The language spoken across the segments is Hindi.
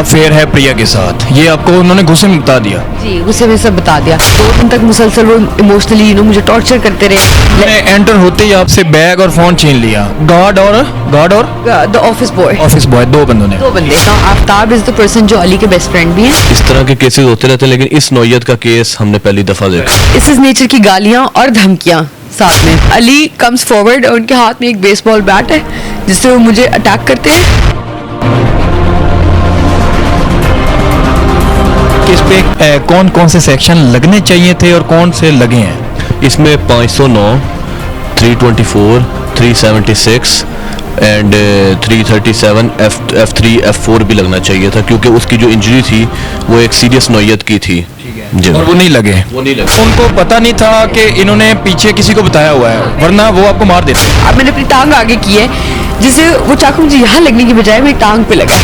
अफेयर है प्रिया के साथ, ये आपको उन्होंने गुस्से में बता दिया? जी, गुस्से में सब बता दिया। 2 दिन तक मुसलसल वो इमोशनली मुझे टॉर्चर करते रहे। एंटर होते ही आपसे बैग और फोन छीन लिया। गार्ड और द ऑफिस बॉय 2 बंदों ने। 2 बंदे। आफ्ताब इज द पर्सन जो अली के बेस्ट फ्रेंड भी हैं। इस तरह के केसेस होते रहते हैं, लेकिन इस नौयत का केस हमने पहली दफा देखा। इस नेचर की गालियां और धमकियां साथ में। अली कम्स फॉरवर्ड और उनके हाथ में एक बेसबॉल बैट है जिससे वो मुझे अटैक करते हैं। इस पे कौन कौन से सेक्शन लगने चाहिए थे और कौन से लगे हैं? इसमें 509, 324, 376 एंड 337 F3 F4 भी लगना चाहिए था, क्योंकि उसकी जो इंजरी थी वो एक सीरियस नौयत की थी जी। और वो नहीं लगे? उनको पता नहीं था कि इन्होंने पीछे किसी को बताया हुआ है, वरना वो आपको मार देते। अब मैंने अपनी टांग आगे की है जिससे वो चाकू मुझे यहाँ लगने की बजाय मेरी टांग पे लगा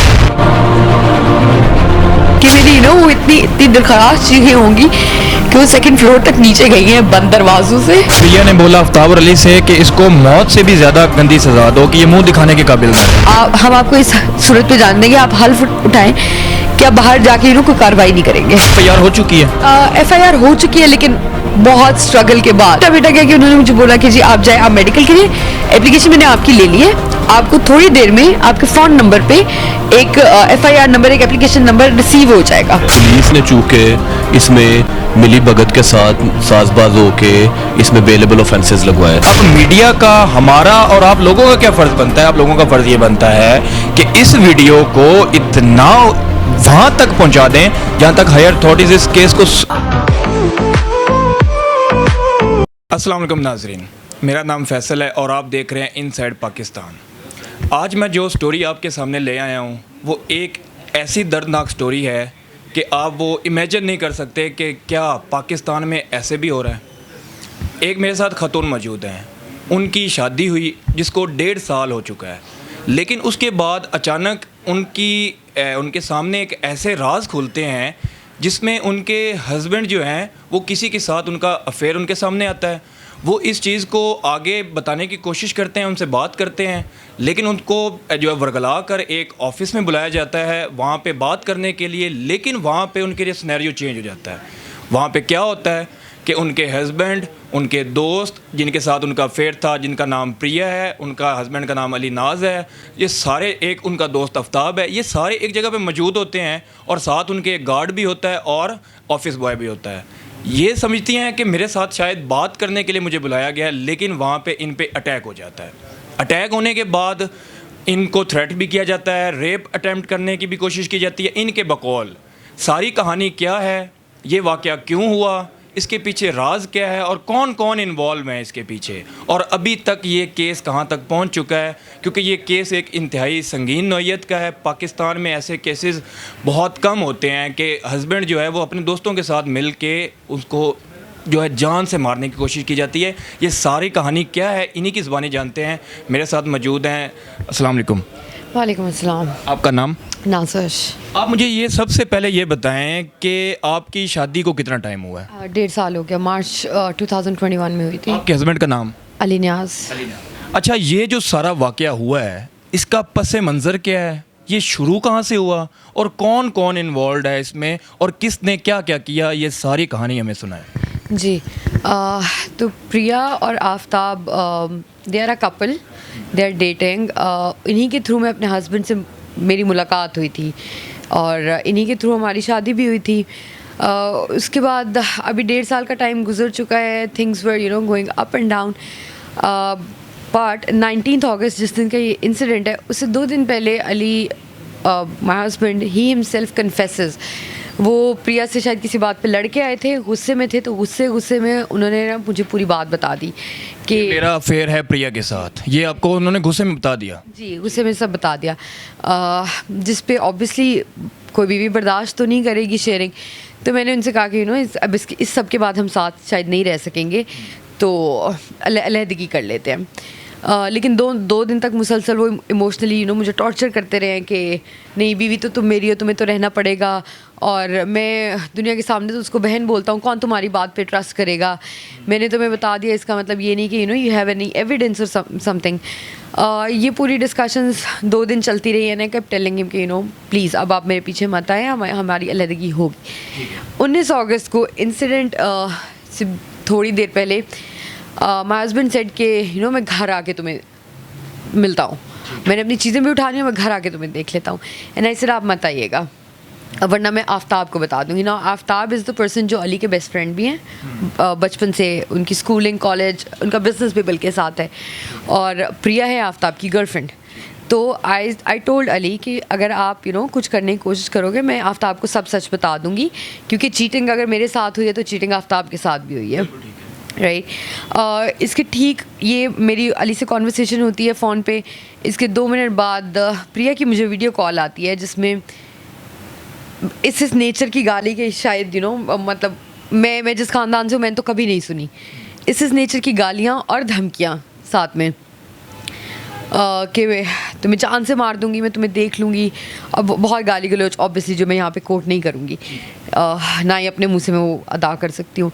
कि मेरी वो इतनी दरखराश चीजें होंगी कि वो 2nd फ्लोर तक नीचे गई हैं बंद दरवाजों से। प्रिया ने बोला आफ्ताब और अली से कि इसको मौत से भी ज्यादा गंदी सजा दो कि ये मुंह दिखाने के काबिल ना है। हम आपको इस सूरत पे जान देंगे, आप हल्फ उठाएं कि आप बाहर जाके कोई कार्रवाई नहीं करेंगे। FIR हो चुकी है? FIR हो चुकी है, लेकिन बहुत स्ट्रगल के बाद बेटा क्या कि उन्होंने मुझे बोला कि जी आप जाए, आप मेडिकल के लिए एप्लीकेशन मैंने आपकी ले ली है, आपको थोड़ी देर में आपके फ़ोन नंबर पे एक FIR नंबर, एक एप्लीकेशन नंबर रिसीव हो जाएगा। पुलिस ने चूंकि इसमें मिली भगत के साथ साजबाज होके इसमें बेलेबल ऑफेंसेस लगवाए। अब मीडिया का, हमारा और आप लोगों का क्या फ़र्ज़ बनता है? आप लोगों का फ़र्ज़ ये बनता है कि इस वीडियो को इतना वहाँ तक पहुँचा दें जहाँ तक हायर अथॉरिटीज़ इस केस को। अस्सलाम वालेकुम नाज़रीन, मेरा नाम फैसल है और आप देख रहे हैं इनसाइड पाकिस्तान। आज मैं जो स्टोरी आपके सामने ले आया हूँ वो एक ऐसी दर्दनाक स्टोरी है कि आप वो इमेजिन नहीं कर सकते कि क्या पाकिस्तान में ऐसे भी हो रहा है। एक मेरे साथ ख़तून मौजूद हैं, उनकी शादी हुई जिसको 1.5 साल हो चुका है, लेकिन उसके बाद अचानक उनके सामने एक ऐसे राज खुलते हैं जिसमें उनके हस्बैंड जो हैं वो किसी के साथ उनका अफेयर उनके सामने आता है। वो इस चीज़ को आगे बताने की कोशिश करते हैं, उनसे बात करते हैं, लेकिन उनको जो है वर्गला कर एक ऑफ़िस में बुलाया जाता है वहाँ पे बात करने के लिए। लेकिन वहाँ पे उनके लिए सिनेरियो चेंज हो जाता है। वहाँ पे क्या होता है कि उनके हस्बैंड, उनके दोस्त जिनके साथ उनका अफेयर था, जिनका नाम प्रिया है, उनका हस्बैंड का नाम अली नाज है, ये सारे, एक उनका दोस्त आफ्ताब है, ये सारे एक जगह पे मौजूद होते हैं और साथ उनके एक गार्ड भी होता है और ऑफिस बॉय भी होता है। ये समझती हैं कि मेरे साथ शायद बात करने के लिए मुझे बुलाया गया है, लेकिन वहाँ पे इन पे अटैक हो जाता है। अटैक होने के बाद इनको थ्रेट भी किया जाता है, रेप अटैम्प्ट करने की भी कोशिश की जाती है। इनके बकौल सारी कहानी क्या है, ये वाक़या क्यों हुआ, इसके पीछे राज क्या है और कौन कौन इन्वॉल्व है इसके पीछे, और अभी तक ये केस कहाँ तक पहुँच चुका है, क्योंकि ये केस एक इंतहाई संगीन नौयत का है। पाकिस्तान में ऐसे केसेस बहुत कम होते हैं कि हस्बैंड जो है वो अपने दोस्तों के साथ मिल के उसको जो है जान से मारने की कोशिश की जाती है। ये सारी कहानी क्या है, इन्हीं की ज़बानी जानते हैं। मेरे साथ मौजूद हैं। अस्सलाम वालेकुम। वालेकुम अस्सलाम। आपका नाम? नाज़िश। आप मुझे ये सबसे पहले ये बताएं कि आपकी शादी को कितना टाइम हुआ है? 1.5 साल हो गया, मार्च 2021 में हुई थी। आपके हस्बैंड का नाम? अली न्याज। अच्छा, ये जो सारा वाक़या हुआ है इसका पसे मंज़र क्या है, ये शुरू कहाँ से हुआ और कौन कौन इन्वॉल्व है इसमें और किसने क्या क्या किया, ये सारी कहानी हमें सुनाएं। जी, तो प्रिया और Aftab they are a couple, they are dating. इन्हीं के थ्रू मैं अपने हस्बैंड से मेरी मुलाकात हुई थी और इन्हीं के थ्रू हमारी शादी भी हुई थी। उसके बाद अभी 1.5 साल का टाइम गुजर चुका है। Things were going up and down, but 19 अगस्त जिस दिन का ये इंसिडेंट है उससे 2 दिन पहले Ali, my husband, he himself confesses, वो प्रिया से शायद किसी बात पे लड़ के आए थे, गुस्से में थे, तो गुस्से में उन्होंने ना मुझे पूरी बात बता दी कि मेरा अफेयर है प्रिया के साथ। ये आपको उन्होंने गुस्से में बता दिया? जी, गुस्से में सब बता दिया, जिस पे ऑब्वियसली कोई बीवी बर्दाश्त तो नहीं करेगी शेयरिंग। तो मैंने उनसे कहा कि अब इस सब के बाद हम साथ शायद नहीं रह सकेंगे, तो अलहदगी कर लेते हैं। लेकिन दो दिन तक मुसलसल वो इमोशनली मुझे टॉर्चर करते रहे हैं कि नहीं बीवी तो तुम मेरी हो, तुम्हें तो रहना पड़ेगा, और मैं दुनिया के सामने तो उसको बहन बोलता हूँ, कौन तुम्हारी बात पे ट्रस्ट करेगा, मैंने तुम्हें बता दिया, इसका मतलब ये नहीं कि यू हैव एनी एविडेंस और समथिंग। ये पूरी डिस्कशंस 2 दिन चलती रही, and I kept telling him कि प्लीज़ अब आप मेरे पीछे मत आए, हमारी अलहदगी होगी। 19 अगस्त को इंसिडेंट से थोड़ी देर पहले माय हस्बैंड सेड कि मैं घर आके तुम्हें मिलता हूँ, मैंने अपनी चीज़ें भी उठानी है, मैं घर आके तुम्हें देख लेता हूँ। एंड आई सेड आप मत आइएगा, वरना मैं आफ्ताब को बता दूँगी ना। आफ्ताब इज़ द पर्सन जो अली के बेस्ट फ्रेंड भी हैं, बचपन से उनकी स्कूलिंग, कॉलेज, उनका बिजनेस भी बल्कि साथ है, और प्रिया है आफ्ताब की गर्लफ्रेंड। तो आई टोल्ड अली कि अगर आप कुछ करने की कोशिश करोगे, मैं आफ्ताब को सब सच बता दूँगी, क्योंकि चीटिंग अगर मेरे साथ हुई है तो चीटिंग आफ्ताब के साथ भी हुई है, राइट। इसके ठीक ये मेरी अली से कॉन्वर्सेशन होती है फ़ोन पे, इसके 2 मिनट बाद प्रिया की मुझे वीडियो कॉल आती है जिसमें इस नेचर की गाली के शायद मतलब मैं जिस ख़ानदान से हूँ मैंने तो कभी नहीं सुनी, इस नेचर की गालियाँ और धमकियाँ साथ में कि तुम्हें जान से मार दूंगी, मैं तुम्हें देख लूँगी, अब बहुत गाली गलौज ऑब्वियसली जो मैं यहाँ पे कोट नहीं करूँगी, ना ही अपने मुंह से मैं वो अदा कर सकती हूँ।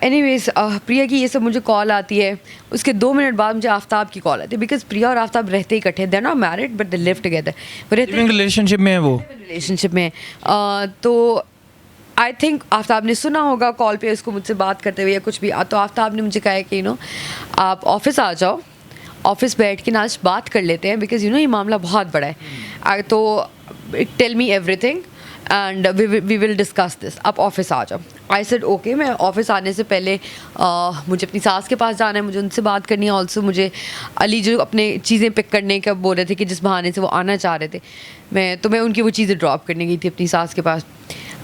एनीवेज प्रिया की ये सब मुझे कॉल आती है, उसके 2 मिनट बाद मुझे आफ्ताब की कॉल आती है, बिकॉज प्रिया और आफ्ताब रहते ही इकट्ठे, they are not married but they live together, वो रहते रिलेशनशिप में है, वो रिलेशनशिप में। तो आई थिंक आफ्ताब ने सुना होगा कॉल पे उसको मुझसे बात करते हुए या कुछ भी, तो आफ्ताब ने मुझे कहा है कि आप ऑफिस आ जाओ, ऑफिस बैठ के ना आज बात कर लेते हैं, बिकॉज ये मामला बहुत बड़ा है, तो tell me everything and we will discuss this, आप ऑफिस आ जाओ। I said okay. मैं ऑफिस आने से पहले मुझे अपनी सास के पास जाना है, मुझे उनसे बात करनी है, ऑल्सो मुझे अली जो अपने चीज़ें पिक करने का बोल रहे थे कि जिस बहाने से वो आना चाह रहे थे, मैं उनकी वो चीज़ें ड्रॉप करने गई थी अपनी सास के पास।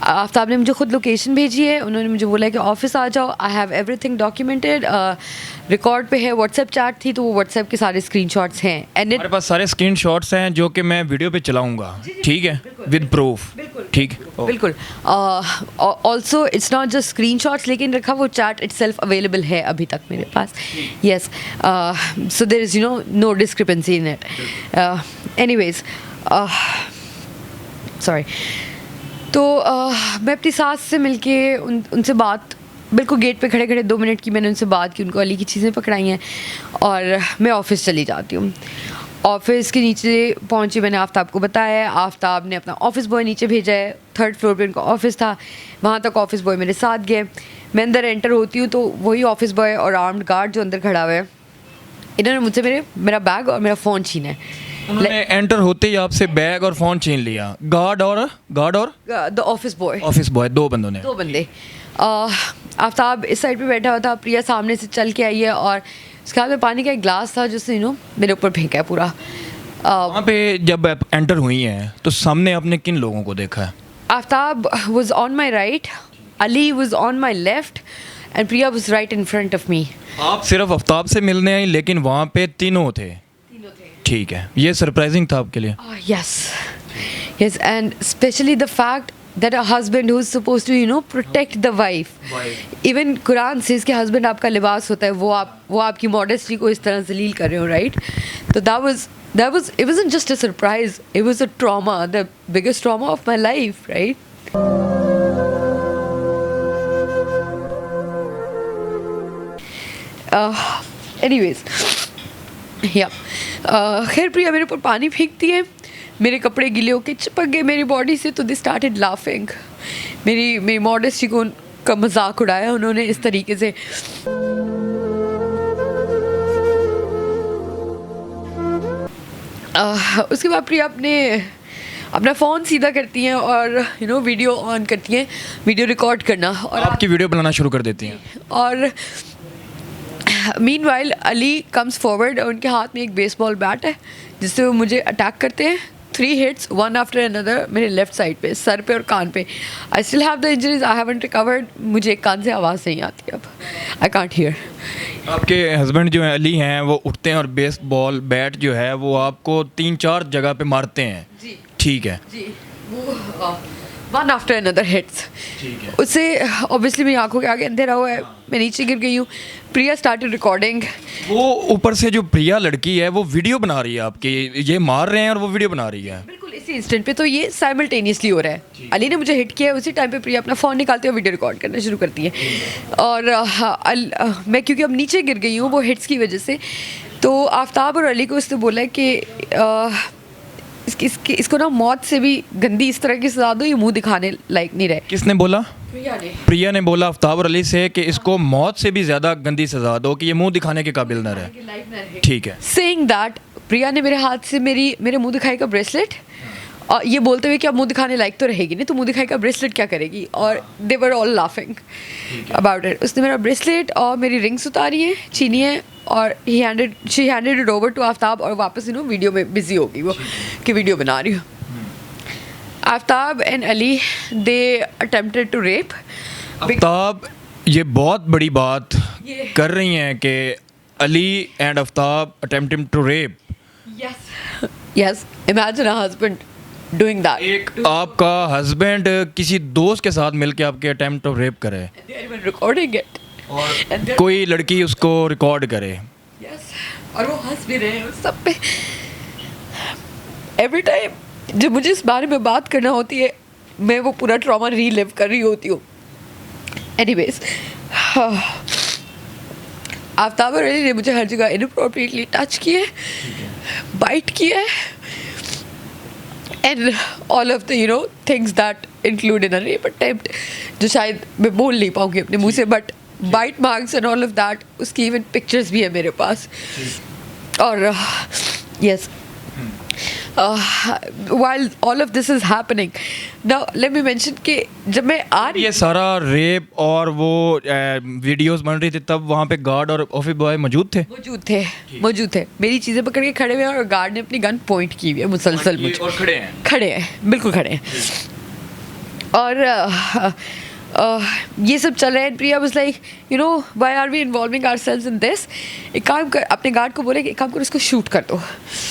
आफ्ताब ने मुझे खुद लोकेशन भेजी है, उन्होंने मुझे बोला कि ऑफिस आ जाओ, I have everything documented, record पे है, व्हाट्सएप चैट थी तो वो व्हाट्सएप के सारे स्क्रीनशॉट्स हैं, एंड हमारे पास सारे स्क्रीनशॉट्स हैं जो कि मैं वीडियो पे चलाऊंगा, ठीक है, विद प्रूफ, ठीक है, बिल्कुल। Also it's not just screenshots, लेकिन रखा वो चैट इटसेल्फ अवेलेबल है अभी तक मेरे पास, yes, so there is no discrepancy in it. Anyways sorry. तो मैं अपनी सास से मिलके उनसे बात, बिल्कुल गेट पे खड़े खड़े 2 मिनट की मैंने उनसे बात की, उनको अली की चीज़ें पकड़ाई हैं, और मैं ऑफ़िस चली जाती हूँ। ऑफ़िस के नीचे पहुँची, मैंने आफ्ताब को बताया, आफ्ताब ने अपना ऑफ़िस बॉय नीचे भेजा है, 3rd फ्लोर पे उनका ऑफ़िस था, वहाँ तक ऑफ़िस बॉय मेरे साथ गए। मैं अंदर एंटर होती हूँ तो वही ऑफ़िस बॉय और आर्म्ड गार्ड जो अंदर खड़ा हुआ है, इन्होंने मुझसे मेरा बैग और मेरा फ़ोन छीना है। उन्होंने एंटर होते ही आपसे बैग और फ़ोन छीन लिया? गार्ड और द ऑफिस बॉय 2 बंदों ने? 2 बंदे। आफ्ताब इस साइड पे बैठा हुआ था, प्रिया सामने से चल के आई है, और उसके हाथ में पानी का एक ग्लास था जिससे मेरे ऊपर फेंका है पूरा। वहाँ पे जब आप एंटर हुई हैं तो सामने आपने किन लोगों को देखा है? Aftab was on my right, Ali was on my left, and Priya was right in front of me. आप सिर्फ आफ्ताब से मिलने आई, लेकिन वहाँ पे तीनों थे? ठीक है, ये सरप्राइजिंग था आपके लिए? Yes, and especially the fact that a husband who is supposed to protect the wife, even Quran says कि husband आपका लिबास होता है, वो आपकी modesty को इस तरह जलील कर रहे हो, right? तो that was it wasn't just a surprise, it was a trauma, the biggest trauma of my life, right? Anyways, yeah, खैर प्रिया मेरे ऊपर पानी फेंकती है, मेरे कपड़े गीले होके चिपक गए मेरी बॉडी से, तो दे स्टार्टेड लाफिंग, मेरी मॉडेस्टी का मजाक उड़ाया उन्होंने इस तरीके से। उसके बाद प्रिया अपना फ़ोन सीधा करती हैं और वीडियो ऑन करती हैं, वीडियो रिकॉर्ड करना, और आपकी वीडियो बनाना शुरू कर देती हैं। और मीनवाइल अली कम्स फॉरवर्ड, और उनके हाथ में एक बेसबॉल बैट है जिससे वो मुझे अटैक करते हैं। 3 hits, one after another, मेरे लेफ्ट साइड पे, सर पे और कान पे। I still have the injuries, I haven't recovered. मुझे एक कान से आवाज़ नहीं आती अब, आई कांट हियर। आपके हस्बैंड जो है अली हैं, वो उठते हैं और बेसबॉल बैट जो है वो आपको 3-4 जगह पे मारते हैं? जी ठीक है जी, वो वन आफ्टर अनदर हिट्स। उससे ऑब्वियसली मेरी आंखों के आगे अंधेरा हुआ है, मैं नीचे गिर गई हूँ। प्रिया स्टार्टेड रिकॉर्डिंग। वो ऊपर से जो प्रिया लड़की है वो वीडियो बना रही है आपकी, ये मार रहे हैं और वो वीडियो बना रही है। बिल्कुल इसी इंस्टेंट पे, तो ये साइमल्टेनियसली हो रहा है। अली ने मुझे हिट किया, उसी टाइम पे प्रिया अपना फ़ोन निकालते हुए वीडियो रिकॉर्ड करना शुरू करती है। और मैं क्योंकि अब नीचे गिर गई हूँ वो हिट्स की वजह से, तो आफ्ताब और अली को उसने बोला कि इसको ना मौत से भी गंदी इस तरह की सजा दो, ये मुंह दिखाने लायक नहीं रहे। किसने बोला? प्रिया ने। प्रिया ने बोला आफ्ताब और अली से कि इसको मौत से भी ज़्यादा गंदी सजा दो कि ये मुंह दिखाने के काबिल ना रहे। ठीक है। सेइंग दैट प्रिया ने मेरे हाथ से मेरे मुंह दिखाई का ब्रेसलेट, और ये बोलते हुए कि अब मुंह दिखाने लायक तो रहेगी नहीं, तो मुंह दिखाई का ब्रेसलेट क्या करेगी, और they were all laughing about it. उसने मेरा ब्रेसलेट और मेरी रिंग्स उतारी है, छीनी है, और she handed it over to Aftab, और वापस वीडियो में बिजी होगी वो कि वीडियो बना रही हूँ। Aftab and Ali they attempted to rape. Aftab ये बहुत बड़ी बात कर रही हैं कि Ali and Aftab attempting to rape. Yes, imagine a husband doing that. एक आपका हस्बैंड किसी दोस्त के साथ मिलके आपके अटेम्प्ट टू रेप करे, They are even recording it. और कोई लड़की उसको रिकॉर्ड करे। Yes. और वो हंस भी रहे हैं उस सब पे। एवरी टाइम जब मुझे इस बारे में बात करना होती है, मैं वो पूरा ट्रॉमा रीलिव कर रही होती हूँ। एनीवेज, आफ्ताब और अली ने मुझे हर जगह इनअप्रोप्रिएटली टच किए, बाइट किए, and all of the things that include in a rape attempt, जो शायद मैं बोल नहीं पाऊँगी अपने मुँह से, but bite marks and all of that, उसकी इवन पिक्चर्स भी है मेरे पास। और yes, while all of this is happening, now let me mention कि जब मैं ये सारा रेप और वो वीडियोस बन रही थी, तब वहाँ पे गार्ड और ऑफिस बॉय मौजूद थे। मेरी चीज़ें पकड़ के खड़े हुए हैं, और गार्ड ने अपनी गन पॉइंट की हुई है मुसलसल मुझे, और खड़े हैं, बिल्कुल खड़े हैं। और ये सब चल रहा है। Priya was like, why are we involving ourselves in this. एक काम कर, अपने गार्ड को बोले कि एक काम कर, इसको शूट कर दो।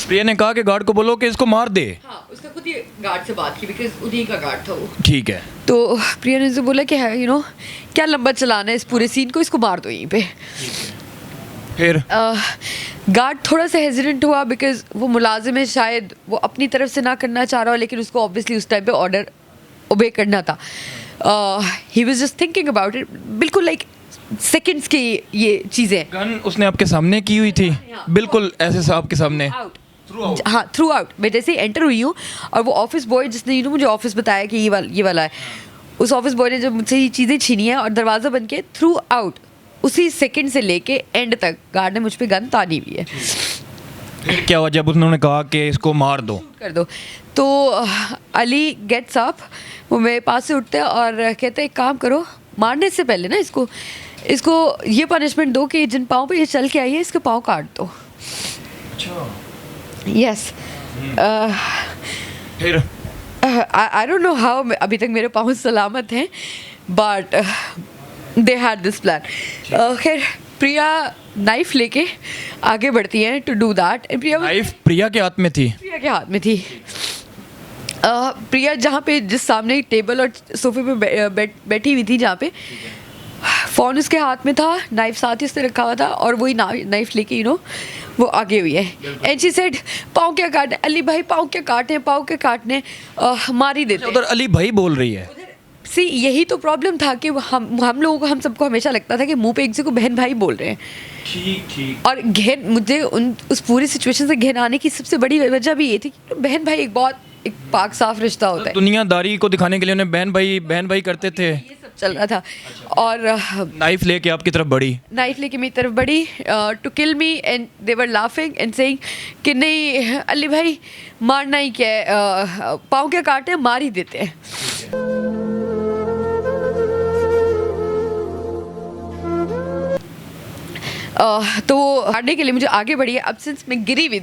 प्रिया ने कहा कि गार्ड को बोलो कि इसको मार दे। हाँ, उसने खुद ही गार्ड से बात की, बिकॉज उन्हीं का गार्ड था वो। ठीक है। तो प्रिया ने उसे बोला कि क्या लंबा चलाना है इस पूरे सीन को, इसको मार दो यहीं पे। फिर गार्ड थोड़ा सा हेजिडेंट हुआ, बिकॉज वो मुलाजिम है, शायद वो अपनी तरफ से ना करना चाह रहा हो, लेकिन उसको ऑब्वियसली उस टाइम पे ऑर्डर ओबे करना था। He was just thinking about it, बिल्कुल लाइक सेकंड्स की ये चीज़ें। गन उसने आपके सामने की हुई थी, बिल्कुल ऐसे आपके सामने। हाँ, थ्रू आउट। मैं जैसे ही एंटर हुई हूँ, और वो ऑफिस बॉय जिसने मुझे ऑफिस बताया कि ये वाला है, उस ऑफिस बॉय ने जब मुझसे ये चीज़ें छीनी है और दरवाज़ा बन के थ्रू आउट उसी सेकंड से लेके एंड तक गार्ड ने मुझ पे गन तानी हुई है। फिर क्या हुआ जब उन्होंने कहा कि इसको मार दो, कर दो? तो अली गेट्स अप, वो मेरे पास से उठते हैं और कहते हैं एक काम करो, मारने से पहले ना इसको ये पनिशमेंट दो कि जिन पाँव पे ये चल के आई है, इसके पाँव काट दो। यस। फिर आई डोंट नो हाउ अभी तक मेरे पाँव सलामत हैं, but they had this plan. खैर, प्रिया नाइफ लेके आगे बढ़ती हैं टू डू दैट। नाइफ प्रिया के हाथ में थी? प्रिया के हाथ में थी। प्रिया जहाँ पे, जिस सामने टेबल और सोफे पे बैठी हुई थी, जहाँ पे फ़ोन उसके हाथ में था, नाइफ साथ ही उसने रखा हुआ था, और वही नाइफ लेके वो आगे हुई है। एंड शी सेड, पाँव क्या काटने अली भाई, पाँव क्या काटने, पाँव क्या काटने, मार ही देते। उधर अली भाई बोल रही है। सी, यही तो प्रॉब्लम था कि हम लोगों को, हम सबको हमेशा लगता था कि मुंह पे एक दूसरे को बहन भाई बोल रहे हैं। ठीक। और मुझे उस पूरी सिचुएशन से घिन आने की सबसे बड़ी वजह भी ये थी कि बहन भाई एक पाक साफ रिश्ता होता है। दुनियादारी को दिखाने के लिए उन्हें बहन भाई करते थे, ये सब चल रहा था। और नाइफ लेके आपकी तरफ बढ़ी, नाइफ लेके मेरी तरफ बढ़ी to kill me, and they were laughing and saying कि नहीं अली भाई, मारना ही क्या है, पाँव क्या काटे, मार ही देते हैं। तो हारने के लिए मुझे आगे बढ़ी है। अब सिंस मैं गिरी हुई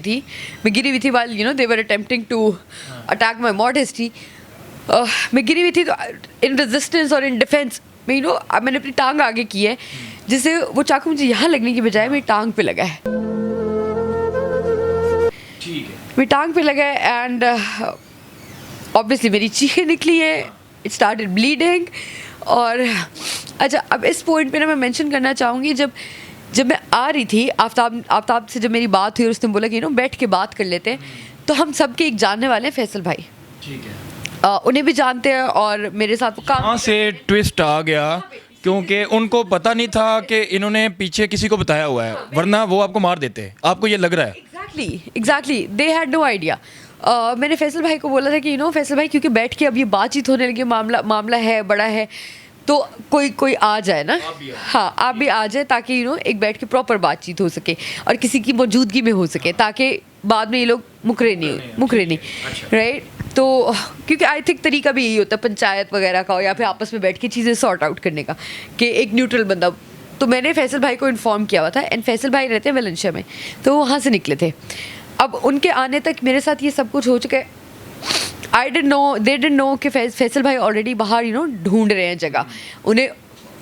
थी while they were attempting to attack my modesty, मैं गिरी हुई थी, तो इन रेजिस्टेंस और इन डिफेंस में मैंने अपनी टांग आगे की है, जिससे वो चाकू मुझे यहाँ लगने की बजाय मेरी टांग पे लगा है। मेरी टांग पे लगा है, एंड ऑब्वियसली मेरी चीखें निकली है, इट स्टार्टेड ब्लीडिंग। और अच्छा, अब इस पॉइंट पे ना मैं मेंशन करना चाहूँगी, जब मैं आ रही थी, आफ्ताब से जब मेरी बात हुई और उसने बोला कि बैठ के बात कर लेते हैं, तो हम सबके एक जानने वाले हैं फैसल भाई, ठीक है, उन्हें भी जानते हैं और मेरे साथ वो काम। कहाँ से ट्विस्ट आ गया, क्योंकि उनको पता नहीं था कि इन्होंने पीछे किसी को बताया हुआ है, वरना वो आपको मार देते। आपको ये लग रहा है? Exactly they had no idea. मैंने फैसल भाई को बोला था कि फैसल भाई, क्योंकि बैठ के अब ये बातचीत होने लगी, मामला है, बड़ा है, तो कोई आ जाए ना, हाँ आप भी आ जाए, ताकि एक बैठ के प्रॉपर बातचीत हो सके और किसी की मौजूदगी में हो सके, ताकि बाद में ये लोग मुकरे नहीं, राइट। तो क्योंकि आई थिंक तरीका भी यही होता है पंचायत वगैरह का, या फिर आपस में बैठ के चीज़ें सॉर्ट आउट करने का, कि एक न्यूट्रल बंदा। तो मैंने फैसल भाई को इन्फॉर्म किया हुआ था, एंड फैसल भाई रहते हैं वेलेंशिया में, तो वो वहाँ से निकले थे। अब उनके आने तक मेरे साथ ये सब कुछ हो चुका है। I didn't know, they didn't know कि फैसल भाई ऑलरेडी बाहर ढूंढ रहे हैं जगह। उन्हें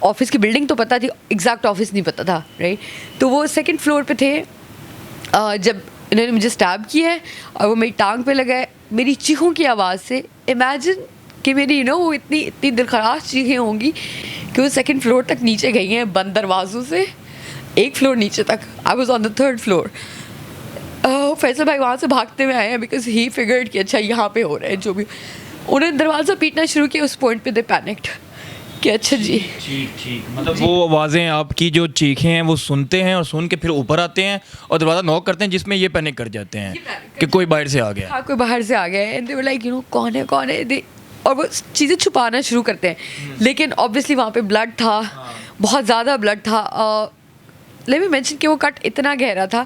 ऑफिस की बिल्डिंग तो पता थी, एग्जैक्ट ऑफिस नहीं पता था, राइट। तो वो सेकंड फ्लोर पे थे जब इन्होंने मुझे स्टैब किया है, और वो मेरी टांग पे लगा है। मेरी चीखों की आवाज़ से इमेजिन कि मेरी वो इतनी दिलखराश चीखें होंगी कि वो सेकंड फ्लोर तक नीचे गई हैं, बंद दरवाज़ों से, एक फ्लोर नीचे तक। I was on the third floor. Faisal भाई वहाँ से भागते हुए आए हैं, बिकॉज ही फिगर्ड कि अच्छा यहाँ पे हो रहा है जो भी। उन्होंने दरवाज़ा पीटना शुरू किया। उस पॉइंट पे दे पैनिक्ड कि अच्छा जी, ठीक, मतलब वो आवाज़ें आपकी जो चीखें हैं वो सुनते हैं, और सुन के फिर ऊपर आते हैं और दरवाज़ा नॉक करते हैं, जिसमें ये पैनिक कर जाते हैं कि कोई बाहर से आ गया। हाँ, कोई बाहर से आ गया है। एंड दे वर लाइक कौन है और वो चीज़ें छुपाना शुरू करते हैं। लेकिन ऑब्वियसली वहाँ पे ब्लड था, बहुत ज़्यादा ब्लड था। लेट मी मेंशन कि वो कट इतना गहरा था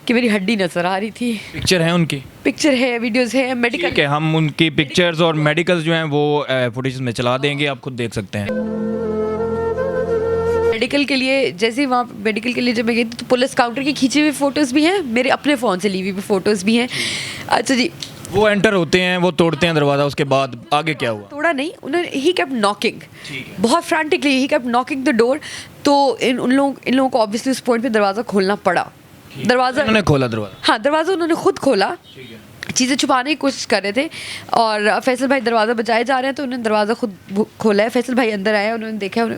कि मेरी हड्डी नज़र आ रही थी। पिक्चर है उनकी? पिक्चर है, वीडियोस है, मेडिकल। ठीक है, हम उनकी पिक्चर्स और मेडिकल्स जो हैं वो फुटेज में चला देंगे, आप खुद देख सकते हैं। मेडिकल के लिए, जैसे ही वहाँ मेडिकल के लिए जब मैं गई तो पुलिस काउंटर की खींची हुई फ़ोटोज़ भी हैं, मेरे अपने फ़ोन से ली हुई फ़ोटोज़ भी हैं। अच्छा जी, वो एंटर होते हैं, वो तोड़ते हैं दरवाज़ा, उसके बाद आगे क्या हुआ? तोड़ा नहीं उन्होंने, ही केप्ट नॉकिंग, बहुत frantically he kept knocking the door. तो इन लोगों को ऑब्वियसली उस पॉइंट पे दरवाज़ा खोलना पड़ा। दरवाज़ा उन्होंने खोला दरवाज़ा? हाँ, दरवाज़ा उन्होंने खुद खोला, चीज़ें छुपाने की कोशिश कर रहे थे। और फैसल भाई दरवाज़ा बजाए जा रहे हैं, तो उन्होंने दरवाज़ा खुद खोला है। फैसल भाई अंदर आए, उन्होंने देखा,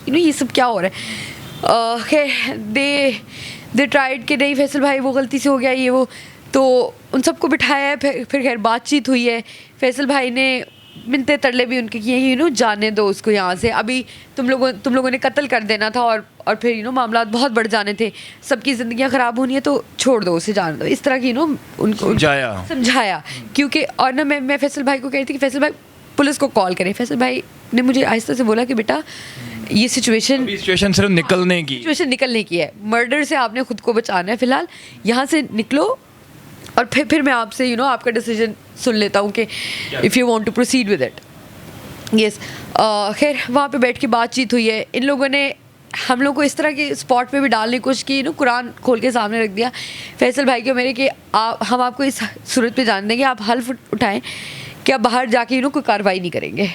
ये सब क्या हो रहा है। खैर दे ट्राइड कि नहीं फैसल भाई वो गलती से हो गया ये वो, तो उन सबको बिठाया है। फिर खैर बातचीत हुई है। फैसल भाई ने मिनते तरले भी उनके किए, जाने दो उसको यहाँ से, अभी तुम लोगों ने कत्ल कर देना था, और फिर मामला बहुत बढ़ जाने थे, सबकी ज़िंदगियाँ ख़राब होनी है, तो छोड़ दो उसे, जाने दो। इस तरह की उनको समझाया। क्योंकि और ना मैं फैसल भाई को कह रही थी कि फैसल भाई पुलिस को कॉल करें। फैसल भाई ने मुझे आहिस्ता से बोला कि बेटा ये सिचुएशन सिर्फ निकलने की है, मर्डर से आपने खुद को बचाना है, फ़िलहाल यहाँ से निकलो, और फिर मैं आपसे आपका डिसीजन सुन लेता हूँ कि if you want to proceed with it. Yes, खैर वहाँ पे बैठ के बातचीत हुई है। इन लोगों ने हम लोग को इस तरह के स्पॉट पे भी डालने की कोशिश की, कुरान खोल के सामने रख दिया फैसल भाई के मेरे कि हम आपको इस सूरत पे जान देंगे, आप हल्फ उठाएं कि आप बाहर जाके कोई कार्रवाई नहीं करेंगे।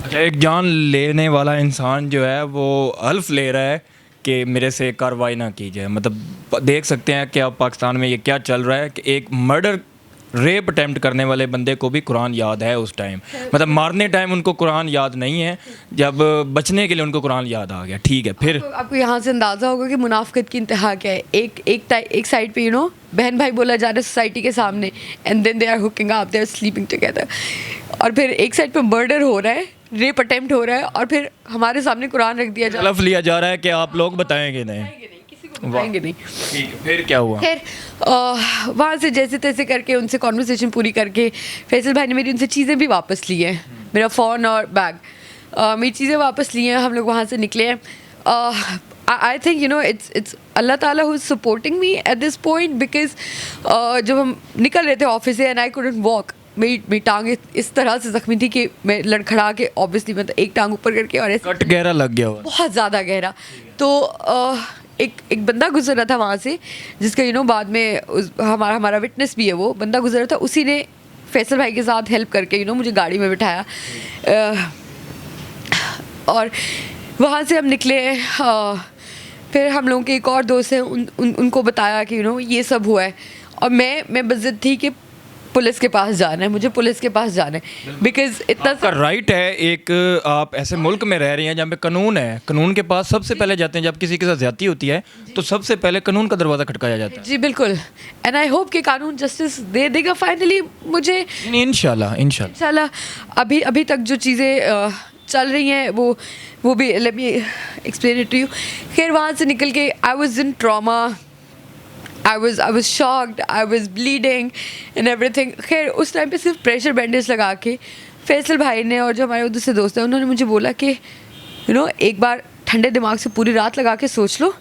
अच्छा, एक जान लेने वाला इंसान जो है वो हल्फ ले रहा है कि मेरे से कार्रवाई ना की जाए। मतलब देख सकते हैं कि अब पाकिस्तान में ये क्या चल रहा है कि एक मर्डर रेप अटैम्प्ट करने वाले बंदे को भी कुरान याद है उस टाइम। मतलब मारने टाइम उनको कुरान याद नहीं है, जब बचने के लिए उनको कुरान याद आ गया। ठीक है, फिर आपको यहाँ से अंदाज़ा होगा कि मुनाफिकत की इंतहा क्या है। एक साइड पे बहन भाई बोला जा रहा है सोसाइटी के सामने, and then they are hooking up, they are sleeping together. और फिर एक साइड पे मर्डर हो रहा है, रेप अटेम्प्ट हो रहा है, और फिर हमारे सामने कुरान रख दिया जा रहा है, हल्फ लिया जा रहा है कि आप लोग बताएंगे नहीं, बताएंगे नहीं। ठीक है, फिर क्या हुआ? खैर वहाँ से जैसे तैसे करके उनसे कॉन्वर्सेशन पूरी करके फैसल भाई ने मेरी उनसे चीज़ें भी वापस ली हैं, मेरा फ़ोन और बैग, मेरी चीज़ें वापस ली हैं। हम लोग वहाँ से निकले हैं। आई थिंक इट्स अल्लाह ताला who is supporting me at this point, because जब हम निकल रहे थे ऑफिस से एंड आई कुडंट वॉक, मेरी टांग इस तरह से ज़ख्मी थी कि मैं लड़खड़ा के ऑब्वियसली मतलब एक टांग ऊपर करके, और कट गहरा लग गया हुआ, बहुत ज़्यादा गहरा। तो एक बंदा गुजर रहा था वहाँ से, जिसका बाद में हमारा विटनेस भी है, वो बंदा गुजर रहा था, उसी ने फैसल भाई के साथ हेल्प करके मुझे गाड़ी में बिठाया। और वहाँ से हम निकले। फिर हम लोगों के एक और दोस्त हैं, उनको बताया कि ये सब हुआ है। और मैं बज़िद थी कि पुलिस के पास जाना है, मुझे पुलिस के पास जाना है, बिकॉज इतना आपका राइट है। एक आप ऐसे मुल्क में रह रही हैं जहाँ पे कानून है, कानून के पास सबसे पहले जाते हैं। जब किसी के साथ ज्यादती होती है तो सबसे पहले कानून का दरवाज़ा खटकाया जाता जी बिल्कुल, एंड आई होप कि कानून जस्टिस दे देगा फाइनली मुझे है। इंशाल्लाह इंशाल्लाह। इंशाल्लाह। अभी तक जो चीज़ें चल रही हैं वो भी let me explain it to you. खैर वहाँ से निकल के I was in trauma, I was shocked, I was bleeding and everything। खैर उस टाइम पे सिर्फ प्रेशर बैंडेज लगा के फैसल भाई ने और जो हमारे उधर से दोस्त हैं उन्होंने मुझे बोला कि एक बार ठंडे दिमाग से पूरी रात लगा के सोच लो,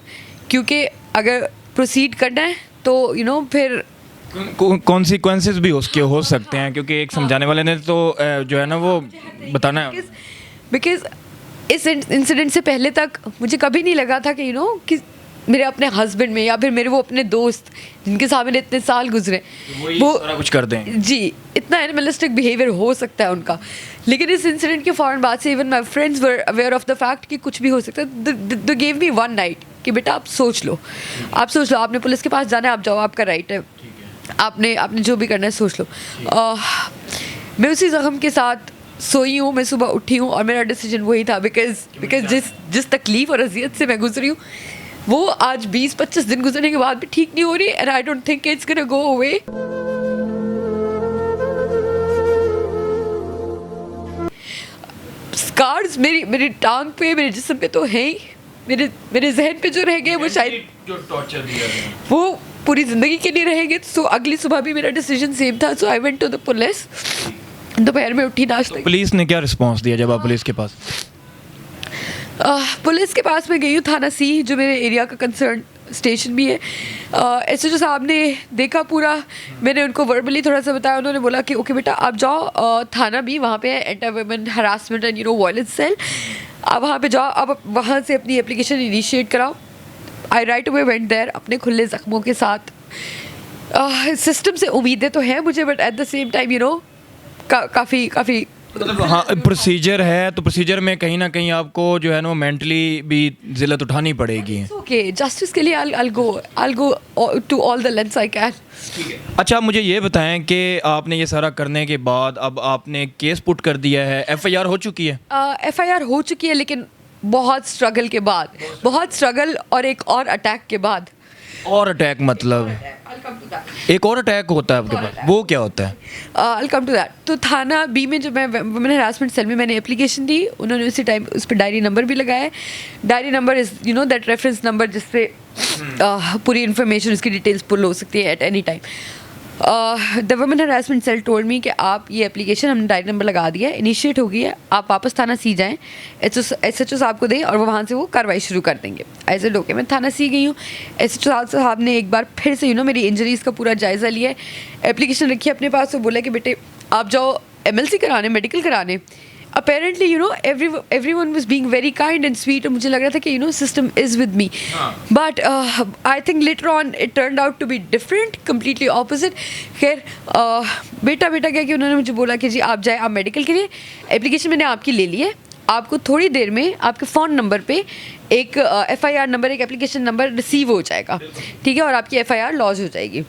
क्योंकि अगर प्रोसीड करना है तो फिर कॉन्सिक्वेंसेस भी उसके हो सकते हैं, क्योंकि एक समझाने वाले ने तो जो है ना वो बताना है। बिकॉज इस इंसिडेंट से पहले तक मुझे कभी नहीं लगा था कि कि मेरे अपने हस्बैंड में या फिर मेरे वो अपने दोस्त जिनके सामने इतने साल गुजरे वो सारा कुछ कर दें। जी, इतना एनिमलिस्टिक बिहेवियर हो सकता है उनका। लेकिन इस इंसिडेंट के फ़ौरन बाद से even my friends were aware of the fact कि कुछ भी हो सकता है। They gave me one night कि बेटा आप सोच लो, आपने पुलिस के पास जाना है, आप जाओ, आपका राइट है, आपने जो भी करना है सोच लो। मैं उसी जख्म के साथ सोई हूँ, मैं सुबह उठी हूँ और मेरा डिसीजन वही था। बिकॉज जिस तकलीफ़ और अजियत से मैं गुजरी हूँ वो आज 20-25 दिन गुजरने के बाद भी ठीक नहीं हो रही, and I don't think it's gonna go away. Scars मेरी टांग पे, मेरे जिस्म पे तो हैं ही, मेरे जहन पे जो रह गए वो शायद जो टॉर्चर दिया गया वो पूरी ज़िंदगी के लिए रहेंगे। सो अगली सुबह भी मेरा डिसीजन सेम था। So I went to the police. दोपहर में उठी, नाश्ता। पुलिस ने क्या रिस्पांस दिया जब आप पुलिस के पास? पुलिस के पास मैं गई हूँ, थाना सी, जो मेरे एरिया का कंसर्न स्टेशन भी है। एसएचओ साहब ने देखा पूरा, मैंने उनको वर्बली थोड़ा सा बताया, उन्होंने बोला कि ओके बेटा आप जाओ थाना भी, वहाँ पे है anti women harassment and violence cell, आप वहाँ पे जाओ, आप वहाँ से अपनी एप्लीकेशन इनिशिएट कराओ। आई राइट अवे वेंट देयर अपने खुले ज़ख्मों के साथ। सिस्टम से उम्मीदें तो हैं मुझे, but at the same time काफ़ी मतलब हाँ प्रोसीजर है, तो प्रोसीजर में कहीं ना कहीं आपको जो है ना मेंटली भी जिल्लत उठानी पड़ेगी। ओके, जस्टिस के लिए I'll go to all the lengths I can। अच्छा मुझे ये बताएं कि आपने ये सारा करने के बाद अब आपने केस पुट कर दिया है, एफआईआर हो चुकी है? एफआईआर हो चुकी है, लेकिन बहुत स्ट्रगल के बाद, बहुत स्ट्रगल और एक और अटैक के बाद। और अटैक मतलब एक और अटैक होता है आपके पास, वो क्या होता है? I'll come to that। तो थाना बी में जब मैं वुमेन हरासमेंट सेल में मैंने एप्लीकेशन दी, उन्होंने उसी टाइम उस पर डायरी नंबर भी लगाया है। Diary number is that reference number जिससे पूरी इन्फॉर्मेशन, उसकी डिटेल्स पुल हो सकती है at any time. The women harassment cell told me कि आप ये एप्लीकेशन हमने डायरी नंबर लगा दिया है, इनिशिएट हो गई है, आप वापस थाना सी जाएँ, एसएचओ साहब को दें और वो वहाँ से वो कार्रवाई शुरू कर देंगे। ऐसे डोके मैं थाना सी गई हूँ। एसएचओ साहब ने एक बार फिर से मेरी इंजरीज़ का पूरा जायज़ा लिया है, एप्लीकेशन रखी अपने पास, तो बोला कि बेटे आप जाओ एमएलसी कराने, मेडिकल कराने। Apparently everyone was being very kind and sweet, और मुझे लग रहा था कि system is with me, but I think later on it turned out to be different, completely opposite। खैर बेटा क्या कि उन्होंने मुझे बोला कि जी आप जाए, आप मेडिकल के लिए, एप्लीकेशन मैंने आपकी ले ली है, आपको थोड़ी देर में आपके फ़ोन नंबर पे एक एफआईआर नंबर, एक एप्लीकेशन नंबर रिसीव हो जाएगा, ठीक है, और आपकी एफआईआर लॉन्च हो जाएगी।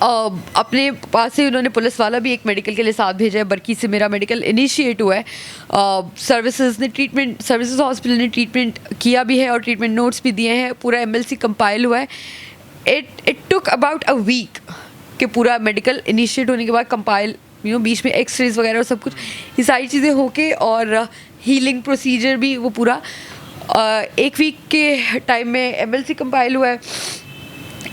अपने पास से उन्होंने पुलिस वाला भी एक मेडिकल के लिए साथ भेजा है, बरकी से मेरा मेडिकल इनिशिएट हुआ है। सर्विसेज हॉस्पिटल ने ट्रीटमेंट किया भी है और ट्रीटमेंट नोट्स भी दिए हैं, पूरा एमएलसी कंपाइल हुआ है। It took about a week कि पूरा मेडिकल इनिशिएट होने के बाद कंपाइल, बीच में एक्सरेज वगैरह और सब कुछ, ये सारी चीज़ें होके और हीलिंग प्रोसीजर भी वो पूरा 1 वीक के टाइम में एमएलसी कंपाइल हुआ है।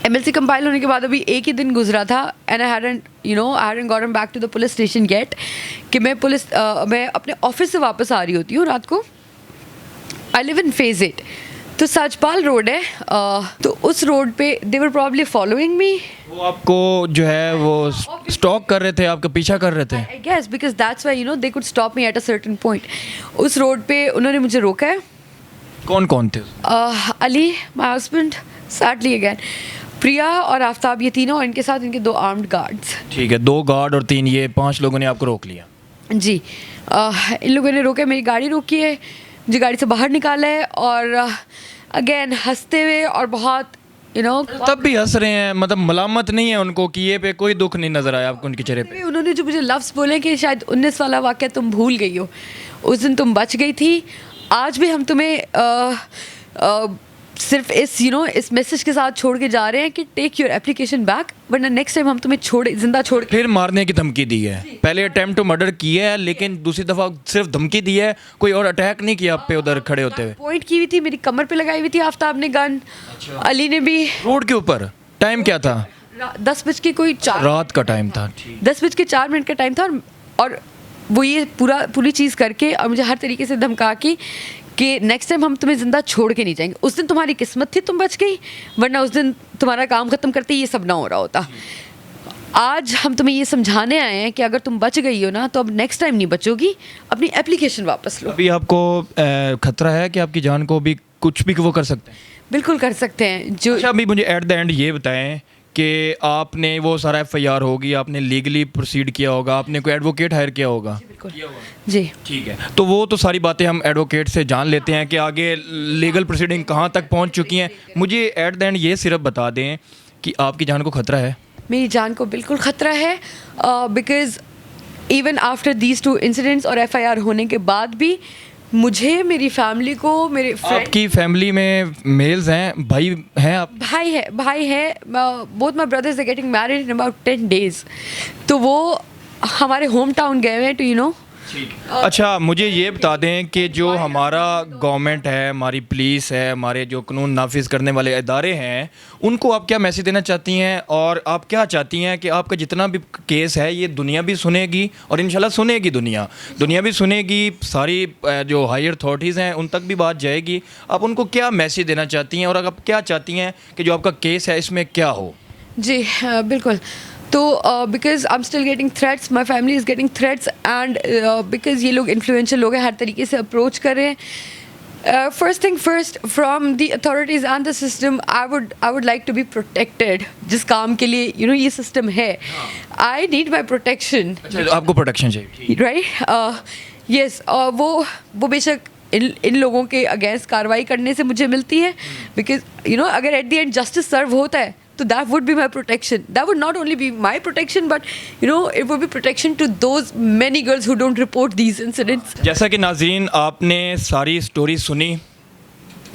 एमएलसी कंपाइल होने के बाद अभी एक ही दिन गुजरा था, and I hadn't gotten back to the police station yet, कि मैं अपने ऑफिस से वापस आ रही होती हूँ रात को। आई लिव इन फेज 8, तो सचपाल रोड है, तो उस रोड पे दे वर प्रॉब्ली फॉलोइंग मी। वो आपको जो है वो स्टॉक कर रहे थे, आपका पीछा कर रहे थे? I guess because that's why they could stop me at a certain point. उस रोड पे उन्होंने मुझे रोका है। कौन कौन थे? Ali, my husband, sadly again Priya और आफ्ताब, ये तीनों, और इनके साथ इनके 2 आर्म्ड गार्ड्स। ठीक है, 2 गार्ड और 3 ये 5 लोगों ने आपको रोक लिया? जी, इन लोगों ने रोका, मेरी गाड़ी रोकी है, मुझे गाड़ी से बाहर निकाला है, और अगेन हंसते हुए और बहुत यू नो। तब भी हंस रहे हैं, मतलब मलामत नहीं है उनको कि ये पे कोई दुख नहीं नजर आया आपको उनके चेहरे पे? उन्होंने जो मुझे लफ्ज़ बोले कि शायद 19 वाला वाक़या तुम भूल गई हो, उस दिन तुम बच गई थी, आज भी हम तुम्हें सिर्फ इस इस मैसेज के साथ छोड़ के जा रहे हैं कि टेक योर एप्लीकेशन बैक, वरना नेक्स्ट टाइम हम तुम्हें जिंदा छोड़ के। फिर मारने की धमकी दी है, पहले अटेम्प्ट टू मर्डर किया है, लेकिन दूसरी दफ़ा सिर्फ धमकी दी है, कोई और अटैक नहीं किया आप पे उधर खड़े होते हुए? पॉइंट की हुई थी, मेरी कमर पे लगाई हुई थी आफ्ताब ने गन। अली ने भी। रोड के ऊपर? टाइम क्या था? 10 बज के कोई 4, रात का टाइम था। 10 बज के 4 मिनट का टाइम था, और वो ये पूरी चीज़ करके और मुझे हर तरीके से धमका कि नेक्स्ट टाइम हम तुम्हें ज़िंदा छोड़ के नहीं जाएंगे। उस दिन तुम्हारी किस्मत थी, तुम बच गई, वरना उस दिन तुम्हारा काम ख़त्म करते ये सब ना हो रहा होता। आज हम तुम्हें ये समझाने आए हैं कि अगर तुम बच गई हो ना, तो अब नेक्स्ट टाइम नहीं बचोगी, अपनी एप्लीकेशन वापस लो। अभी आपको खतरा है कि आपकी जान को भी कुछ भी वो कर सकते हैं? बिल्कुल कर सकते हैं। जो अच्छा, अभी मुझे एट द एंड ये बताएं कि आपने वो सारा FIR होगी, आपने लीगली प्रोसीड किया होगा, आपने कोई एडवोकेट हायर किया होगा? बिल्कुल जी। ठीक है, तो वो तो सारी बातें हम एडवोकेट से जान लेते हैं कि आगे लीगल प्रोसीडिंग कहाँ तक पहुँच चुकी हैं। मुझे एट द एंड ये सिर्फ बता दें कि आपकी जान को खतरा है? मेरी जान को बिल्कुल ख़तरा है, because even after these 2 incidents और FIR होने के बाद भी मुझे, मेरी फैमिली को, मेरे आपकी फैमिली में मेल्स हैं, भाई हैं आप? भाई है, both my brothers are getting married in about 10 days, तो वो हमारे होम टाउन गए हुए हैं टू अच्छा, मुझे ये बता दें कि जो हमारा गवर्नमेंट है, हमारी पुलिस है, हमारे जो कानून नाफिज करने वाले इदारे हैं, उनको आप क्या मैसेज देना चाहती हैं, और आप क्या चाहती हैं कि आपका जितना भी केस है ये दुनिया भी सुनेगी, और इंशाल्लाह सुनेगी, दुनिया भी सुनेगी, सारी जो हायर अथॉरिटीज़ हैं उन तक भी बात जाएगी। आप उनको क्या मैसेज देना चाहती हैं, और आप क्या चाहती हैं कि जो आपका केस है इसमें क्या हो? जी बिल्कुल। तो because I am still getting threats, my family is getting threats, and because ये लोग इन्फ्लुएंशियल लोग हैं, हर तरीके से अप्रोच कर रहे हैं। First thing first, from the authorities and the system, I would like to be protected. जिस काम के लिए ये सिस्टम है, आई नीड माई प्रोटेक्शन। आपको प्रोटेक्शन चाहिए, राइट? यस, वो बेशक इन लोगों के अगेंस्ट कार्रवाई करने से मुझे मिलती है, बिकॉज अगर एट द एंड जस्टिस सर्व होता है तो that would be my protection. That would not only be my protection, but it would be protection to those many girls who don't report these incidents. जैसा कि नाज़रीन आपने सारी स्टोरी सुनी,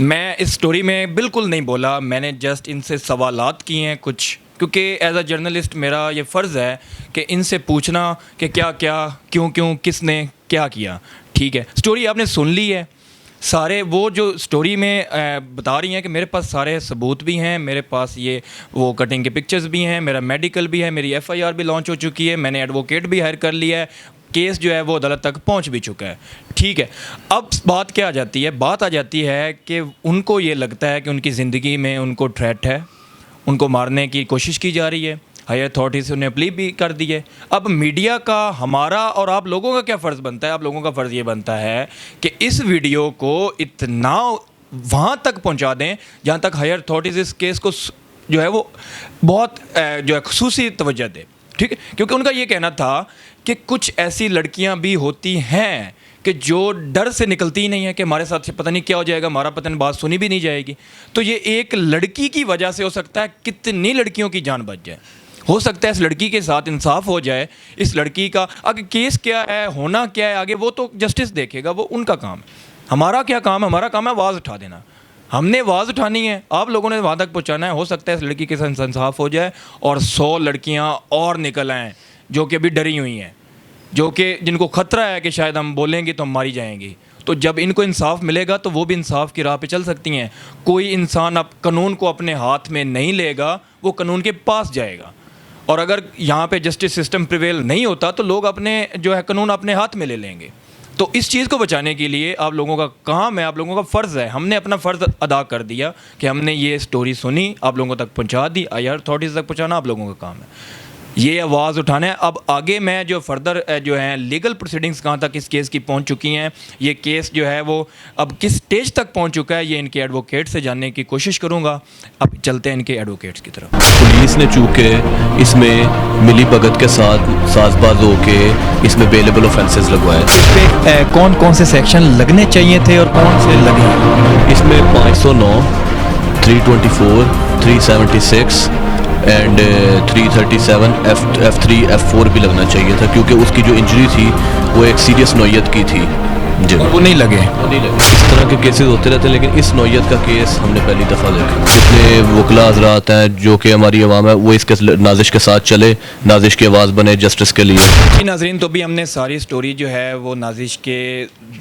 मैं इस स्टोरी में बिल्कुल नहीं बोला, मैंने जस्ट इनसे सवालात किए हैं कुछ, क्योंकि एज अ जर्नलिस्ट मेरा ये फ़र्ज़ है कि इनसे पूछना कि क्या क्या, क्यों, किसने क्या किया। ठीक है, स्टोरी आपने सुन ली है, सारे वो जो स्टोरी में बता रही हैं कि मेरे पास सारे सबूत भी हैं, मेरे पास ये वो कटिंग के पिक्चर्स भी हैं, मेरा मेडिकल भी है, मेरी FIR भी लॉन्च हो चुकी है, मैंने एडवोकेट भी हायर कर लिया है, केस जो है वो अदालत तक पहुंच भी चुका है। ठीक है, अब बात क्या आ जाती है? बात आ जाती है कि उनको ये लगता है कि उनकी ज़िंदगी में उनको थ्रेट है, उनको मारने की कोशिश की जा रही है, हायर अथॉरिटी से उन्हें अपील भी कर दी है। अब मीडिया का, हमारा और आप लोगों का क्या फ़र्ज़ बनता है? आप लोगों का फ़र्ज़ ये बनता है कि इस वीडियो को इतना वहाँ तक पहुँचा दें जहाँ तक हायर अथॉरिटीज़ इस केस को जो है वो बहुत जो है खुसूसी तवज्जो दे। ठीक है, क्योंकि उनका ये कहना था कि कुछ ऐसी लड़कियाँ भी होती हैं कि जो डर से निकलती ही नहीं है कि हमारे साथ पता नहीं क्या हो जाएगा, हमारा पता नहीं बात सुनी भी नहीं जाएगी। तो ये एक लड़की की वजह से हो सकता है कितनी लड़कियों की जान बच जाए, हो सकता है इस लड़की के साथ इंसाफ हो जाए। इस लड़की का आगे केस क्या है, होना क्या है आगे, वो तो जस्टिस देखेगा, वो उनका काम है। हमारा क्या काम है? हमारा काम है आवाज़ उठा देना। हमने आवाज़ उठानी है, आप लोगों ने वहाँ तक पहुँचाना है। हो सकता है इस लड़की के साथ इंसाफ हो जाए और 100 लड़कियाँ और निकल आएँ जो कि अभी डरी हुई हैं, जो कि जिनको ख़तरा है कि शायद हम बोलेंगे तो हम मारी जाएंगी। तो जब इनको इंसाफ मिलेगा तो वो भी इंसाफ की राह पे चल सकती हैं। कोई इंसान अब कानून को अपने हाथ में नहीं लेगा, वो कानून के पास जाएगा। और अगर यहाँ पे जस्टिस सिस्टम प्रिवेल नहीं होता तो लोग अपने जो है कानून अपने हाथ में ले लेंगे। तो इस चीज़ को बचाने के लिए आप लोगों का काम है, आप लोगों का फ़र्ज़ है, हमने अपना फ़र्ज़ अदा कर दिया कि हमने ये स्टोरी सुनी, आप लोगों तक पहुँचा दी, हायर अथॉरिटीज़ तक पहुँचाना आप लोगों का काम है, ये आवाज़ उठाना है। अब आगे मैं जो फर्दर जो है लीगल प्रोसीडिंग्स कहाँ तक इस केस की पहुँच चुकी हैं, ये केस जो है वो अब किस स्टेज तक पहुँच चुका है, ये इनके एडवोकेट से जानने की कोशिश करूँगा। अब चलते हैं इनके एडवोकेट्स की तरफ। पुलिस ने चूँकि इसमें मिली भगत के साथ साजबाज होके इसमें बेलेबल ऑफेंसेस लगवाए। इस पे कौन कौन से सेक्शन लगने चाहिए थे और कौन से लगे? इसमें 509, 324, 376 एंड 337 F3 F4 भी लगना चाहिए था, क्योंकि उसकी जो इंजरी थी वो एक सीरियस नौयत की थी जी। और वो नहीं लगे। इस तरह के केसेस होते रहते हैं, लेकिन इस नौयत का केस हमने पहली दफ़ा देखा। जितने वकला हजरात हैं जो कि हमारी आवाम है, वो इसके नाजिश के साथ चले, नाजिश की आवाज़ बने जस्टिस के लिए। जी नाज़रीन, तो भी हमने सारी स्टोरी जो है वो नाजिश के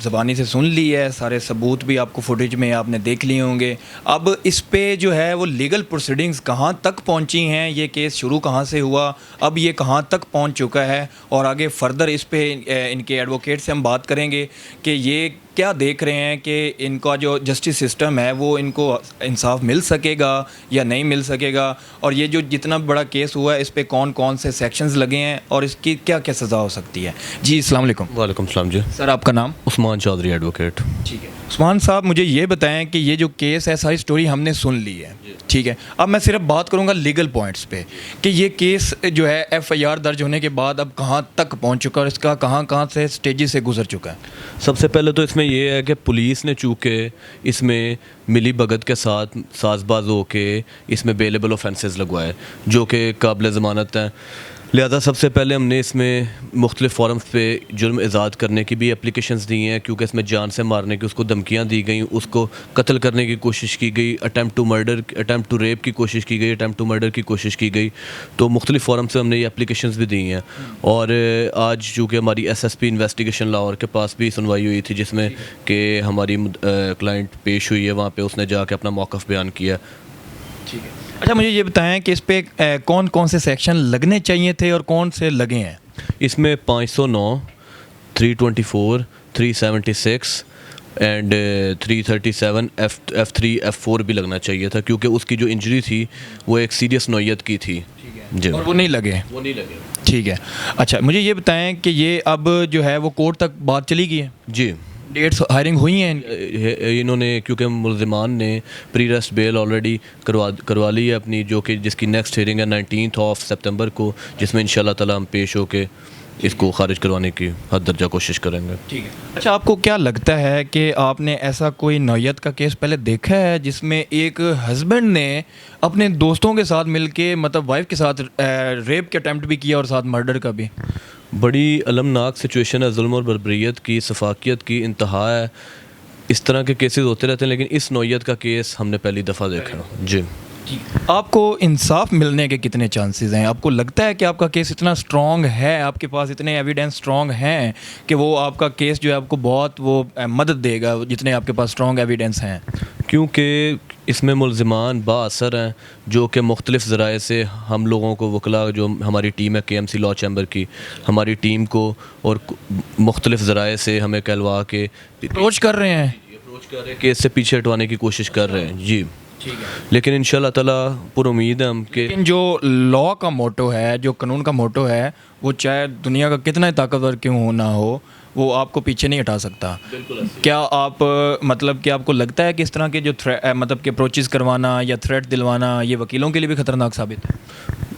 ज़बानी से सुन ली है, सारे सबूत भी आपको फुटेज में आपने देख लिए होंगे। अब इस पे जो है वो लीगल प्रोसीडिंग्स कहाँ तक पहुँची हैं, ये केस शुरू कहाँ से हुआ, अब ये कहाँ तक पहुँच चुका है, और आगे फर्दर इस पे इनके एडवोकेट से हम बात करेंगे कि ये क्या देख रहे हैं कि इनका जो जस्टिस सिस्टम है वो इनको इंसाफ मिल सकेगा या नहीं मिल सकेगा, और ये जो जितना बड़ा केस हुआ है इस पे कौन कौन से सेक्शंस लगे हैं और इसकी क्या क्या सज़ा हो सकती है। जी अस्सलाम वालेकुम। वालेकुम सलाम जी। सर आपका नाम? उस्मान चौधरी एडवोकेट। ठीक है उस्मान साहब, मुझे ये बताएं कि ये जो केस है सारी स्टोरी हमने सुन ली है, ठीक है, अब मैं सिर्फ बात करूंगा लीगल पॉइंट्स पे कि ये केस जो है एफआईआर दर्ज होने के बाद अब कहाँ तक पहुँच चुका है और इसका कहाँ कहाँ से स्टेजेस से गुजर चुका है। सबसे पहले तो इसमें ये है कि पुलिस ने चूँकि इसमें मिली भगत के साथ साजबाज होके इसमें बेलेबल ऑफेंसेस लगवाए जो कि काबिल ज़मानत हैं, लिहाजा सबसे पहले हमने इसमें मुख्तलिफ़ फॉरम्स पे जुर्म इजाद करने की भी एप्लीकेशंस दी हैं, क्योंकि इसमें जान से मारने की उसको धमकियाँ दी गई, उसको कत्ल करने की कोशिश की गई, अटैम्प्ट टू रेप की कोशिश की गई, अटैम्प्ट टू मर्डर की कोशिश की गई। तो मुख्तलिफ़ फॉरम से हमने ये एप्लीकेशंस भी दी हैं। और आज चूँकि हमारी SSP इन्वेस्टिगेशन लाहौर के पास भी सुनवाई हुई थी, जिसमें कि हमारी क्लाइंट पेश हुई है, वहाँ पर उसने जाके अपना मौक़िफ़ बयान किया। ठीक है, अच्छा मुझे ये बताएं कि इस पे कौन कौन से सेक्शन लगने चाहिए थे और कौन से लगे हैं। इसमें 509, 324, 376 एंड 337 F3 F4 भी लगना चाहिए था, क्योंकि उसकी जो इंजरी थी वो एक सीरियस नौयत की थी जी। और वो नहीं लगे। ठीक है, अच्छा मुझे ये बताएं कि ये अब जो है वो कोर्ट तक बात चली गई है जी। डेट्स हायरिंग हुई हैं इन्होंने, क्योंकि मुलज़िमान ने प्री रेस्ट बेल ऑलरेडी करवा ली है अपनी, जो कि जिसकी नेक्स्ट हियरिंग है 19 सितंबर को, जिसमें इंशाल्लाह ताला हम पेश होके इसको खारिज करवाने की हद दर्जा कोशिश करेंगे। ठीक है, अच्छा आपको क्या लगता है कि आपने ऐसा कोई नौयत का केस पहले देखा है जिसमें एक हस्बैंड ने अपने दोस्तों के साथ मिलके मतलब वाइफ के साथ रेप के अटैम्प्ट भी किया और साथ मर्डर का भी? बड़ी अलमनाक सिचुएशन है, जुल्म और बर्बरियत की, सफाकियत की इंतहा है। इस तरह के केसेस होते रहते हैं, लेकिन इस नौयत का केस हमने पहली दफ़ा देखा जी। आपको इंसाफ मिलने के कितने चांसेस हैं? आपको लगता है कि आपका केस इतना स्ट्रॉन्ग है, आपके पास इतने एविडेंस स्ट्रॉन्ग हैं कि वो आपका केस जो है आपको बहुत वो मदद देगा जितने आपके पास स्ट्रॉन्ग एविडेंस हैं? क्योंकि इसमें मुलज़िमान बाअसर हैं जो कि मुख्तलिफ़ ज़राए से हम लोगों को, वकला जो हमारी टीम है KMC लॉ चैम्बर की, हमारी टीम को और मुख्तलिफ़ ज़राए से हमें कहलवा के अप्रोच कर रहे हैं, केस से पीछे हटवाने की कोशिश कर रहे हैं जी। ठीक है, लेकिन इंशाल्लाह ताला पूरी उम्मीद है हम कि लेकिन जो लॉ का मोटो है, जो कानून का मोटो है, वो चाहे दुनिया का कितना ही ताकतवर क्यों ना हो, वो आपको पीछे नहीं हटा सकता। क्या आप मतलब कि आपको लगता है कि इस तरह के जो मतलब कि अप्रोचेस करवाना या थ्रेट दिलवाना ये वकीलों के लिए भी ख़तरनाक साबित है?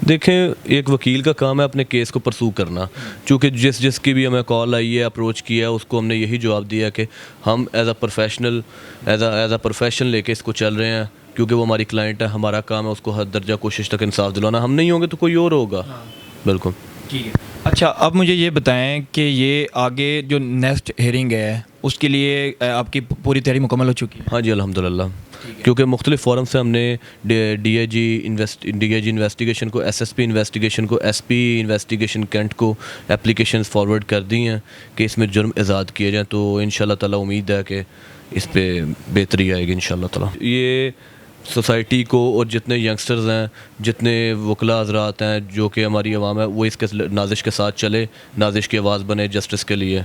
देखें, एक वकील का काम है अपने केस को परसू करना, चूँकि जिसकी भी हमें कॉल आई है, अप्रोच किया है, उसको हमने यही जवाब दिया कि हम एज अ प्रोफेशनल लेके इसको चल रहे हैं, क्योंकि वो हमारी क्लाइंट है, हमारा काम है उसको हद दर्जा कोशिश तक इंसाफ दिलवाना। हम नहीं होंगे तो कोई और होगा। बिल्कुल ठीक है, अच्छा अब मुझे ये बताएं कि ये आगे जो नेक्स्ट हियरिंग है उसके लिए आपकी पूरी तैयारी मुकम्मल हो चुकी है? हाँ जी अल्हम्दुलिल्लाह, क्योंकि मुख्तलिफ़ फॉरम से हमने DIG इन्वेस्टिगेशन को, SSP इन्वेस्टिगेशन को, SP इन्वेस्टिगेशन कैंट को एप्लीकेशंस फॉरवर्ड कर दी हैं कि इसमें जुर्म इजाद किए जाएँ। तो इंशाल्लाह ताला उम्मीद है कि इस पे बेहतरी आएगी इंशाल्लाह ताला। ये सोसाइटी को और जितने यंगस्टर्स हैं, जितने वकला हजरात हैं जो कि हमारी आवाम है, वो इसके नाजिश के साथ चले, नाजिश की आवाज़ बने जस्टिस के लिए।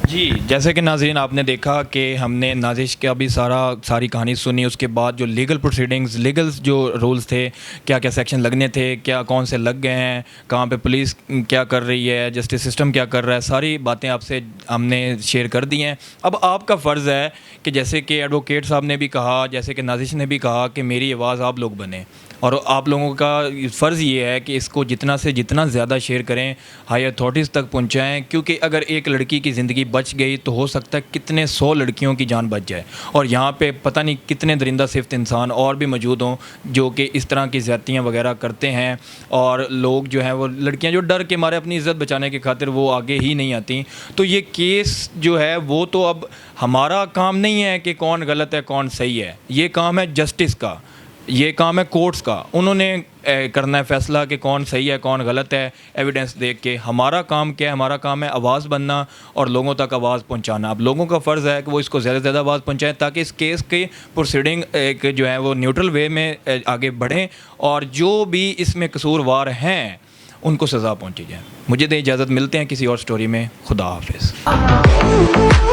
जी, जैसे कि नाज़रीन आपने देखा कि हमने नाजिश का भी सारी कहानी सुनी, उसके बाद जो लीगल प्रोसीडिंग्स, लीगल जो रूल्स थे, क्या क्या सेक्शन लगने थे, क्या कौन से लग गए हैं, कहाँ पे पुलिस क्या कर रही है, जस्टिस सिस्टम क्या कर रहा है, सारी बातें आपसे हमने शेयर कर दी हैं। अब आपका फ़र्ज़ है कि जैसे कि एडवोकेट साहब ने भी कहा, जैसे कि नाजिश ने भी कहा कि मेरी आवाज़ आप लोग बने, और आप लोगों का फ़र्ज़ ये है कि इसको जितना से जितना ज़्यादा शेयर करें, हाई अथॉरिटीज़ तक पहुंचाएं, क्योंकि अगर एक लड़की की ज़िंदगी बच गई तो हो सकता है कितने 100 लड़कियों की जान बच जाए। और यहाँ पे पता नहीं कितने दरिंदा सिफ्त इंसान और भी मौजूद हों जो कि इस तरह की ज़्यादतियाँ वगैरह करते हैं, और लोग जो हैं वो लड़कियाँ जो डर के मारे अपनी इज़्ज़त बचाने की खातिर वो आगे ही नहीं आती। तो ये केस जो है वो तो अब हमारा काम नहीं है कि कौन गलत है कौन सही है, ये काम है जस्टिस का, ये काम है कोर्ट्स का। उन्होंने करना है फैसला कि कौन सही है कौन गलत है एविडेंस देख के। हमारा काम क्या है? हमारा काम है आवाज़ बनना और लोगों तक आवाज़ पहुंचाना। अब लोगों का फ़र्ज़ है कि वो इसको ज़्यादा से ज़्यादा आवाज़ पहुंचाएं ताकि इस केस के प्रोसीडिंग एक जो है वो न्यूट्रल वे में आगे बढ़ें और जो भी इसमें कसूरवार हैं उनको सज़ा पहुंची जाए। मुझे दे इजाज़त, मिलते हैं किसी और स्टोरी में। खुदा हाफिज़।